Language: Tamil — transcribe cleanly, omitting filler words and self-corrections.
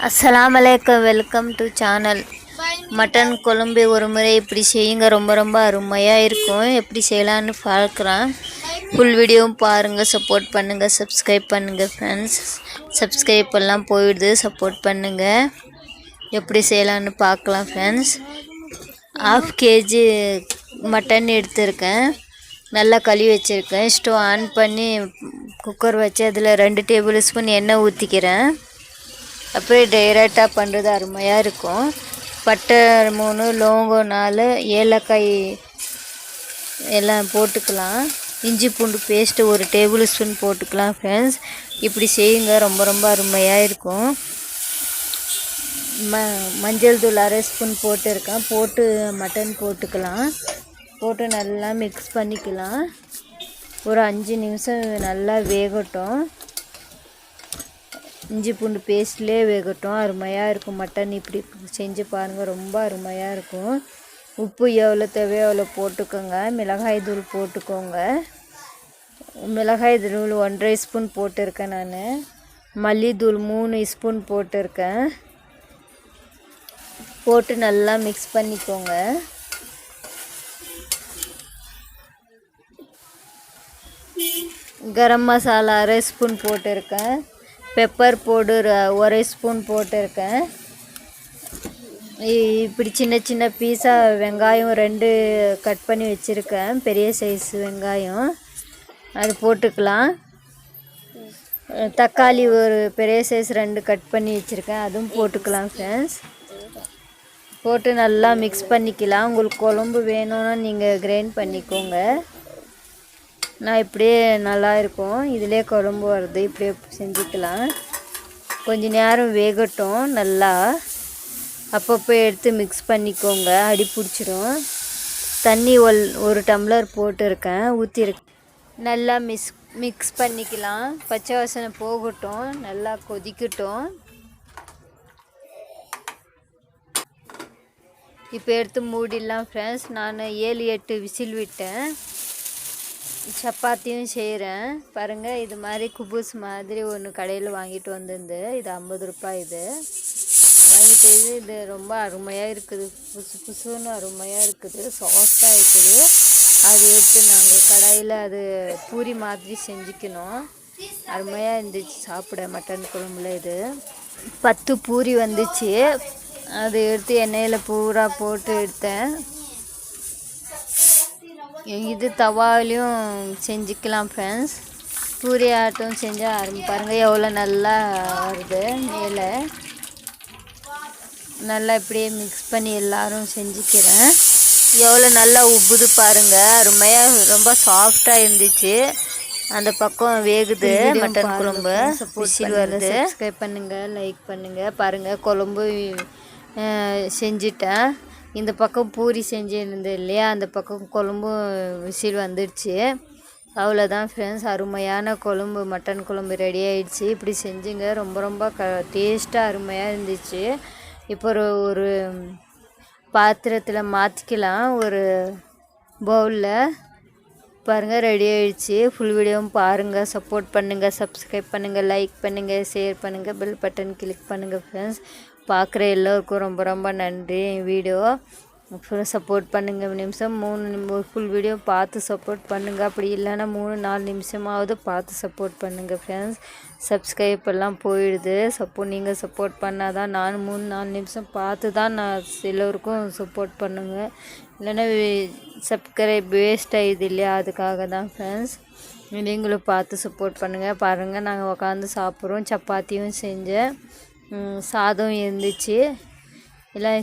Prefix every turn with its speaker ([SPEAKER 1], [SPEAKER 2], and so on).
[SPEAKER 1] Assalamualaikum, welcome to channel. Mutton குழம்பு ஒரு முறை இப்படி செய்யுங்க, ரொம்ப ரொம்ப அருமையாக இருக்கும். எப்படி செய்யலான்னு பார்க்குறேன். ஃபுல் வீடியோவும் பாருங்கள், சப்போர்ட் பண்ணுங்கள், சப்ஸ்கிரைப் பண்ணுங்கள் ஃப்ரெண்ட்ஸ். சப்ஸ்கிரைப் எல்லாம் போயிடுது, சப்போர்ட் பண்ணுங்கள். எப்படி செய்யலான்னு பார்க்கலாம் ஃப்ரெண்ட்ஸ். 1/2 kg மட்டன் எடுத்திருக்கேன், நல்லா கழுவி வச்சுருக்கேன். ஸ்டவ் ஆன் பண்ணி குக்கர் வச்சு அதில் 2 டேபிள் ஸ்பூன் எண்ணெய் ஊற்றிக்கிறேன். அப்படியே டைரெக்டாக பண்ணுறது அருமையாக இருக்கும். பட்டை 3, லவங்கம் 4, ஏலக்காய் எல்லாம் போட்டுக்கலாம். இஞ்சி பூண்டு பேஸ்ட்டு 1 டேபிள் ஸ்பூன் போட்டுக்கலாம் ஃப்ரெண்ட்ஸ். இப்படி செய்யுங்க, ரொம்ப ரொம்ப அருமையாக இருக்கும். மஞ்சள் தூள் 1/2 ஸ்பூன் போட்டுருக்கேன். போட்டு மட்டன் போட்டுக்கலாம். போட்டு நல்லா மிக்ஸ் பண்ணிக்கலாம். ஒரு 5 நிமிஷம் நல்லா வேகட்டும். இஞ்சி பூண்டு பேஸ்ட்லேயே வேகட்டும், அருமையாக இருக்கும். மட்டன் இப்படி செஞ்சு பாருங்கள், ரொம்ப அருமையாக இருக்கும். உப்பு எவ்வளோ தேவையோ அவ்வளோ போட்டுக்கோங்க. மிளகாய் தூள் போட்டுக்கோங்க. மிளகாய் தூள் 1/2 ஸ்பூன் போட்டிருக்கேன் நான். மல்லித்தூள் 3 ஸ்பூன் போட்டிருக்கேன். போட்டு நல்லா மிக்ஸ் பண்ணிக்கோங்க. கரம் மசாலா 1/2 ஸ்பூன் போட்டிருக்கேன். பெப்பர் பவுடர் 1 ஸ்பூன் போட்டிருக்கேன். இப்படி சின்ன சின்ன பீஸாக வெங்காயம் 2 கட் பண்ணி வச்சுருக்கேன், பெரிய சைஸ் வெங்காயம், அது போட்டுக்கலாம். தக்காளி ஒரு பெரிய சைஸ் 2 கட் பண்ணி வச்சுருக்கேன், அதுவும் போட்டுக்கலாம் ஃப்ரெண்ட்ஸ். போட்டு நல்லா மிக்ஸ் பண்ணிக்கலாம். உங்களுக்கு குழம்பு வேணும்னா நீங்கள் கிரைண்ட் பண்ணிக்கோங்க. நான் இப்படியே நல்லா இருக்கும், இதிலே குழம்பு வருது, இப்படியே செஞ்சுக்கலாம். கொஞ்ச நேரம் வேகட்டும் நல்லா. அப்பப்போ எடுத்து மிக்ஸ் பண்ணிக்கோங்க, அடி பிடிச்சிரும். தண்ணி 1 டம்ளர் போட்டிருக்கேன், ஊற்றிருக்கேன். நல்லா மிக்ஸ் பண்ணிக்கலாம். பச்சை வாசனை போகட்டும், நல்லா கொதிக்கட்டும். இப்போ எடுத்து மூடிடலாம் ஃப்ரெண்ட்ஸ். நான் 7-8 விசில் விட்டேன். சப்பாத்தியும் செய்கிறேன் பாருங்கள். இது மாதிரி குபூஸ் மாதிரி ஒன்று கடையில் வாங்கிட்டு வந்திருந்து, இது 50 ரூபாய். இது வாங்கிட்டு இது ரொம்ப அருமையாக இருக்குது, புதுன்னு அருமையாக இருக்குது, சாஃப்டாக இருக்குது. அது எடுத்து நாங்கள் கடாயில் அது பூரி மாதிரி செஞ்சுக்கணும். அருமையாக இருந்துச்சு சாப்பிட. மட்டன் குழம்புல இது 10 பூரி வந்துச்சு. அது எடுத்து எண்ணெயில் பூரா போட்டு எடுத்தேன். இது தவாலையும் செஞ்சுக்கலாம் ஃப்ரெண்ட்ஸ். பூரி ஆட்டம் செஞ்சால் பாருங்கள் எவ்வளோ நல்லா வருது. மேலே நல்லா இப்படியே மிக்ஸ் பண்ணி எல்லோரும் செஞ்சுக்கிறேன். எவ்வளோ நல்லா உப்புது பாருங்கள், அருமையாக ரொம்ப சாஃப்டாக இருந்துச்சு. அந்த பக்கம் வேகுது மட்டன் குழம்பு, விசில் வருது. சப்ஸ்கிரைப் பண்ணுங்கள், லைக் பண்ணுங்கள். பாருங்கள் குழம்பு செஞ்சிட்டேன். இந்த பக்கம் பூரி செஞ்சுருந்தேன் இல்லையா, அந்த பக்கம் குழம்பும் விசில் வந்துடுச்சு. அவ்வளோதான் ஃப்ரெண்ட்ஸ், அருமையான குழம்பு, மட்டன் குழம்பு ரெடி ஆகிடுச்சு. இப்படி செஞ்சுங்க, ரொம்ப ரொம்ப டேஸ்ட்டாக அருமையாக இருந்துச்சு. இப்போ ஒரு பாத்திரத்தில் மாற்றிக்கலாம், ஒரு பவுலில். பாருங்கள் ரெடி ஆகிடுச்சு. ஃபுல் வீடியோவும் பாருங்கள், சப்போர்ட் பண்ணுங்கள், சப்ஸ்கிரைப் பண்ணுங்கள், லைக் பண்ணுங்கள், ஷேர் பண்ணுங்கள், பெல் பட்டன் கிளிக் பண்ணுங்கள் ஃப்ரெண்ட்ஸ். பார்க்குற எல்லோருக்கும் ரொம்ப ரொம்ப நன்றி. வீடியோ ஃபுல்லாக சப்போர்ட் பண்ணுங்கள். நிமிஷம் 3 ஃபுல் வீடியோ பார்த்து சப்போர்ட் பண்ணுங்கள். அப்படி இல்லைன்னா 3-4 நிமிஷமாவது பார்த்து சப்போர்ட் பண்ணுங்கள் ஃப்ரெண்ட்ஸ். சப்ஸ்கிரைப் எல்லாம் போயிடுது. நீங்கள் சப்போர்ட் பண்ணால் தான் நான் 3-4 நிமிஷம் பார்த்து தான் நான் எல்லோருக்கும் சப்போர்ட் பண்ணுங்கள். இல்லைன்னா சப்ஸ்கிரைப் வேஸ்ட் ஆகிடுது இல்லையா, அதுக்காக தான் ஃப்ரெண்ட்ஸ். நீங்களும் பார்த்து சப்போர்ட் பண்ணுங்கள். பாருங்கள் நாங்கள் உட்காந்து சாப்பிட்றோம். சப்பாத்தியும் செஞ்சேன், சாதம் இருந்துச்சு எல்லாம்.